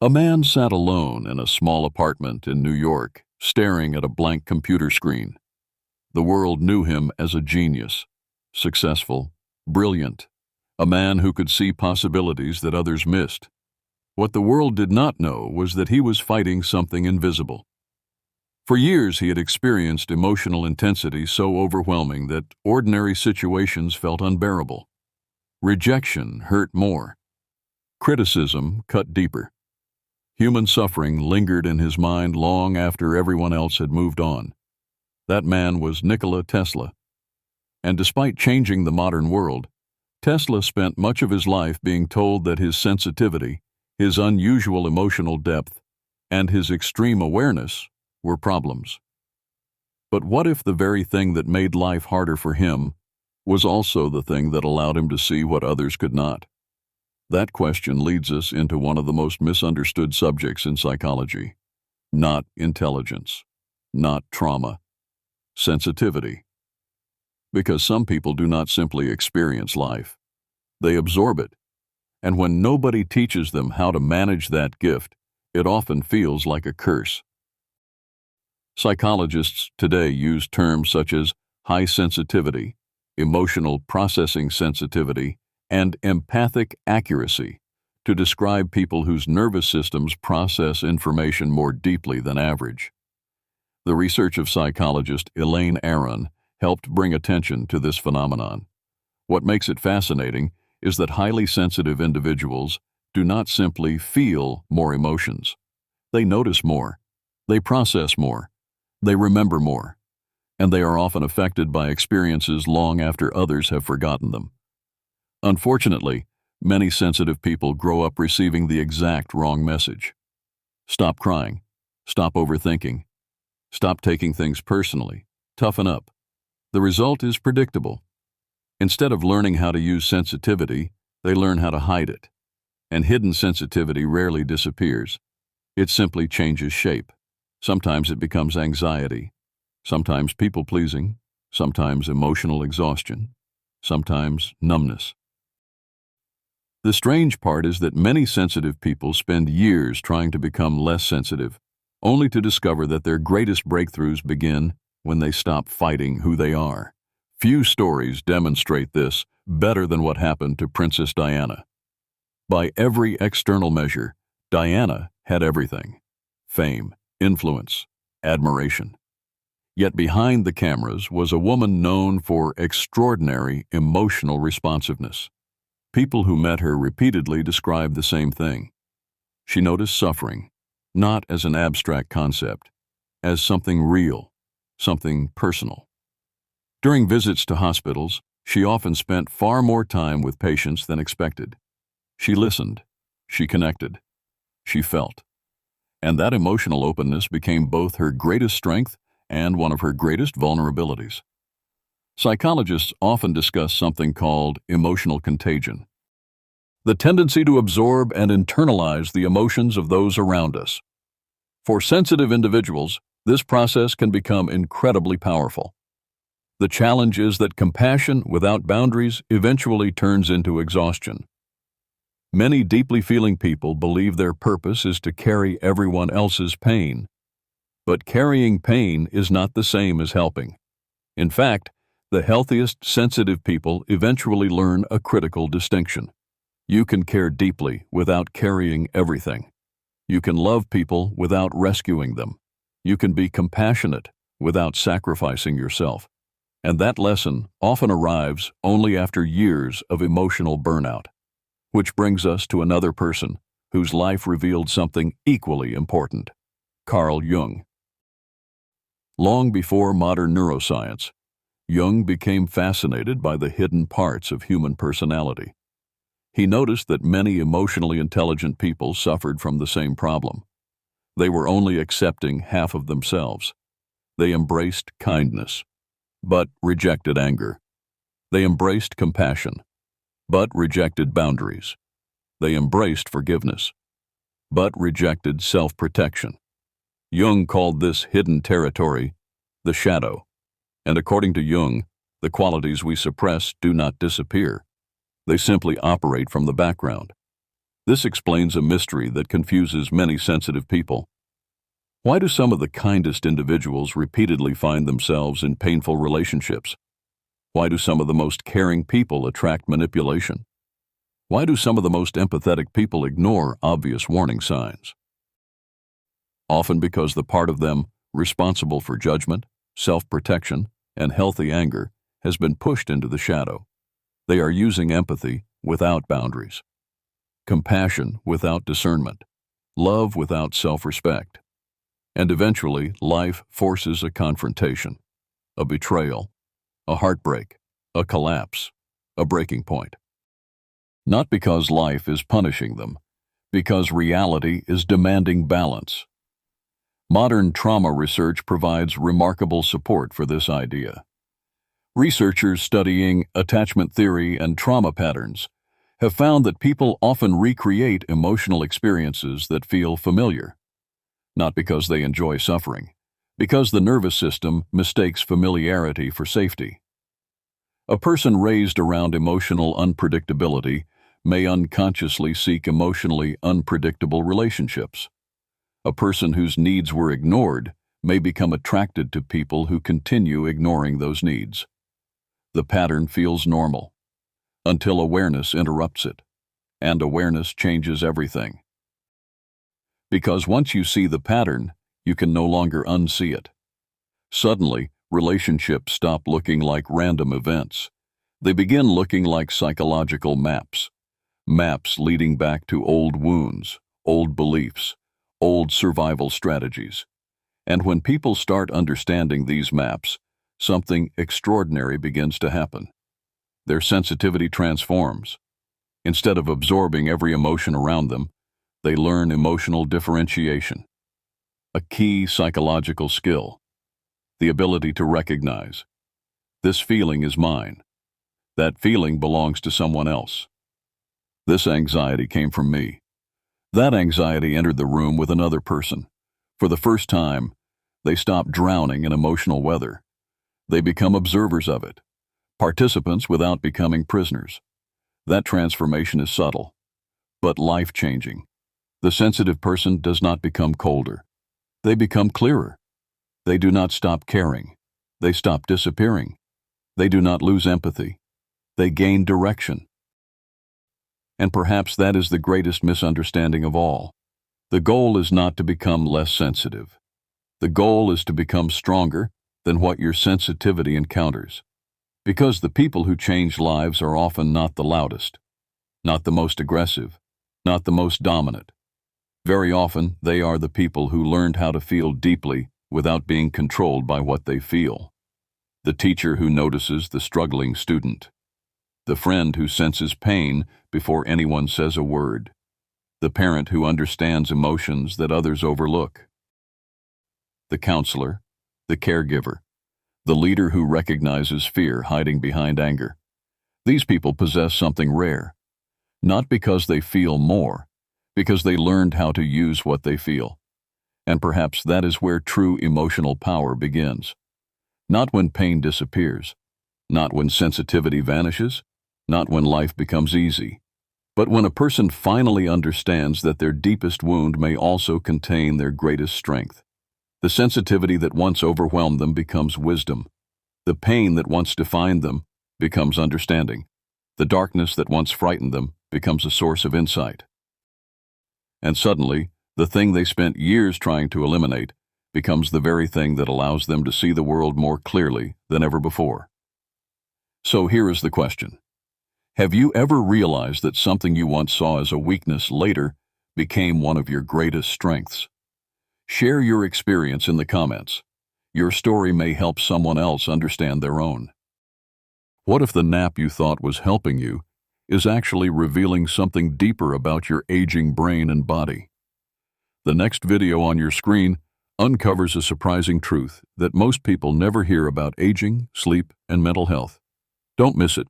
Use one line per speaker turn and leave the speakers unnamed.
A man sat alone in a small apartment in New York, staring at a blank computer screen. The world knew him as a genius, successful, brilliant, a man who could see possibilities that others missed. What the world did not know was that he was fighting something invisible. For years he had experienced emotional intensity so overwhelming that ordinary situations felt unbearable. Rejection hurt more. Criticism cut deeper. Human suffering lingered in his mind long after everyone else had moved on. That man was Nikola Tesla. And despite changing the modern world, Tesla spent much of his life being told that his sensitivity, his unusual emotional depth, and his extreme awareness were problems. But what if the very thing that made life harder for him was also the thing that allowed him to see what others could not? That question leads us into one of the most misunderstood subjects in psychology. Not intelligence, not trauma, sensitivity. Because some people do not simply experience life. They absorb it. And when nobody teaches them how to manage that gift, it often feels like a curse. Psychologists today use terms such as high sensitivity, emotional processing sensitivity, and empathic accuracy to describe people whose nervous systems process information more deeply than average. The research of psychologist Elaine Aron helped bring attention to this phenomenon. What makes it fascinating is that highly sensitive individuals do not simply feel more emotions. They notice more, they process more, they remember more, and they are often affected by experiences long after others have forgotten them. Unfortunately, many sensitive people grow up receiving the exact wrong message. Stop crying. Stop overthinking. Stop taking things personally. Toughen up. The result is predictable. Instead of learning how to use sensitivity, they learn how to hide it. And hidden sensitivity rarely disappears. It simply changes shape. Sometimes it becomes anxiety. Sometimes people-pleasing. Sometimes emotional exhaustion. Sometimes numbness. The strange part is that many sensitive people spend years trying to become less sensitive, only to discover that their greatest breakthroughs begin when they stop fighting who they are. Few stories demonstrate this better than what happened to Princess Diana. By every external measure, Diana had everything: fame, influence, admiration. Yet behind the cameras was a woman known for extraordinary emotional responsiveness. People who met her repeatedly described the same thing. She noticed suffering, not as an abstract concept, as something real, something personal. During visits to hospitals, she often spent far more time with patients than expected. She listened, she connected, she felt. And that emotional openness became both her greatest strength and one of her greatest vulnerabilities. Psychologists often discuss something called emotional contagion, the tendency to absorb and internalize the emotions of those around us. For sensitive individuals, this process can become incredibly powerful. The challenge is that compassion without boundaries eventually turns into exhaustion. Many deeply feeling people believe their purpose is to carry everyone else's pain. But carrying pain is not the same as helping. In fact, the healthiest sensitive people eventually learn a critical distinction. You can care deeply without carrying everything. You can love people without rescuing them. You can be compassionate without sacrificing yourself. And that lesson often arrives only after years of emotional burnout. Which brings us to another person whose life revealed something equally important: Carl Jung. Long before modern neuroscience, Jung became fascinated by the hidden parts of human personality. He noticed that many emotionally intelligent people suffered from the same problem. They were only accepting half of themselves. They embraced kindness, but rejected anger. They embraced compassion, but rejected boundaries. They embraced forgiveness, but rejected self-protection. Jung called this hidden territory the shadow. And according to Jung, the qualities we suppress do not disappear. They simply operate from the background. This explains a mystery that confuses many sensitive people. Why do some of the kindest individuals repeatedly find themselves in painful relationships? Why do some of the most caring people attract manipulation? Why do some of the most empathetic people ignore obvious warning signs? Often because the part of them responsible for judgment, self-protection, and healthy anger has been pushed into the shadow. They are using empathy without boundaries, compassion without discernment, love without self-respect. And eventually, life forces a confrontation, a betrayal, a heartbreak, a collapse, a breaking point. Not because life is punishing them, because reality is demanding balance. Modern trauma research provides remarkable support for this idea. Researchers studying attachment theory and trauma patterns have found that people often recreate emotional experiences that feel familiar, not because they enjoy suffering, because the nervous system mistakes familiarity for safety. A person raised around emotional unpredictability may unconsciously seek emotionally unpredictable relationships. A person whose needs were ignored may become attracted to people who continue ignoring those needs. The pattern feels normal, until awareness interrupts it, and awareness changes everything. Because once you see the pattern, you can no longer unsee it. Suddenly, relationships stop looking like random events. They begin looking like psychological maps. Maps leading back to old wounds, old beliefs, old survival strategies. And when people start understanding these maps, something extraordinary begins to happen. Their sensitivity transforms. Instead of absorbing every emotion around them, they learn emotional differentiation, a key psychological skill, the ability to recognize, this feeling is mine. That feeling belongs to someone else. This anxiety came from me. That anxiety entered the room with another person. For the first time, they stop drowning in emotional weather. They become observers of it, participants without becoming prisoners. That transformation is subtle, but life-changing. The sensitive person does not become colder. They become clearer. They do not stop caring. They stop disappearing. They do not lose empathy. They gain direction. And perhaps that is the greatest misunderstanding of all. The goal is not to become less sensitive. The goal is to become stronger than what your sensitivity encounters. Because the people who change lives are often not the loudest, not the most aggressive, not the most dominant. Very often, they are the people who learned how to feel deeply without being controlled by what they feel. The teacher who notices the struggling student. The friend who senses pain before anyone says a word. The parent who understands emotions that others overlook. The counselor, the caregiver, the leader who recognizes fear hiding behind anger. These people possess something rare, not because they feel more, because they learned how to use what they feel. And perhaps that is where true emotional power begins. Not when pain disappears, not when sensitivity vanishes, not when life becomes easy, but when a person finally understands that their deepest wound may also contain their greatest strength. The sensitivity that once overwhelmed them becomes wisdom. The pain that once defined them becomes understanding. The darkness that once frightened them becomes a source of insight. And suddenly, the thing they spent years trying to eliminate becomes the very thing that allows them to see the world more clearly than ever before. So here is the question. Have you ever realized that something you once saw as a weakness later became one of your greatest strengths? Share your experience in the comments. Your story may help someone else understand their own. What if the nap you thought was helping you is actually revealing something deeper about your aging brain and body? The next video on your screen uncovers a surprising truth that most people never hear about aging, sleep, and mental health. Don't miss it.